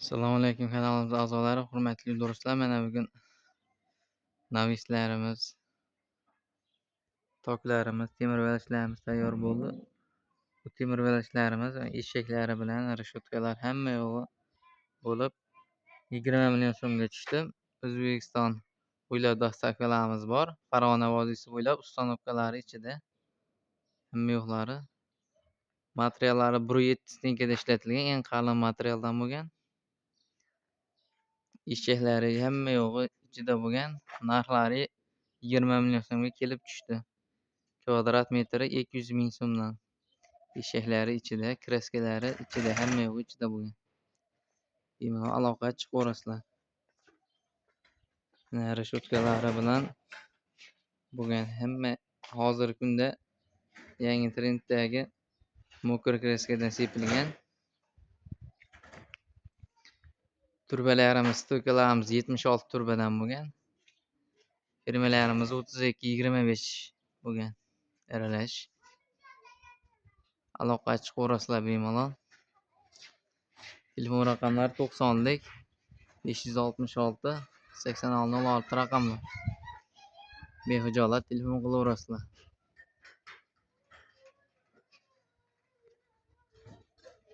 Assalomu alaykum kanalimiz a'zolari, hurmatli do'stlar. Mana bugun navislarimiz, toklarimiz, temir velishlarimiz tayyor bo'ldi. Bu temir velishlarimiz eshaklari bilan rashotkalar hamma yo'g'i bo'lib 20 million so'mga tushdi. O'zbekiston bo'ylab dastavkalarimiz bor. Farg'ona vodiysi bo'ylab uстановkalari ichida hamma yo'qlari. Materiallari 1.7 tinkada ishlatilgan eng qalin materialdan bo'lgan. Eshaklari hamma yo'g'i ichida bo'lgan. Narxlari 20 million so'mga kelib tushdi. Kvadrat metri 200 ming so'mdan. Eshaklari ichida, kraskalari ichida, hamma yo'g'i ichida bo'lgan. Bemalol aloqa chiqib o'rasizlar. Rashotkalari bilan bo'lgan hamma hozirgi kunda yangi trenddagi mokr kraskadan sepilgan. Turbalarimiz, stoykalarimiz 76 turbadan bo'lgan. Fermalarimiz 32-25 bo'lgan. Aralash. Aloqa chiqib o'rasizlar bemalol. Telefon raqamlari 90lik 566 8606 raqamlar. Behijolat telefon qilaverasizlar.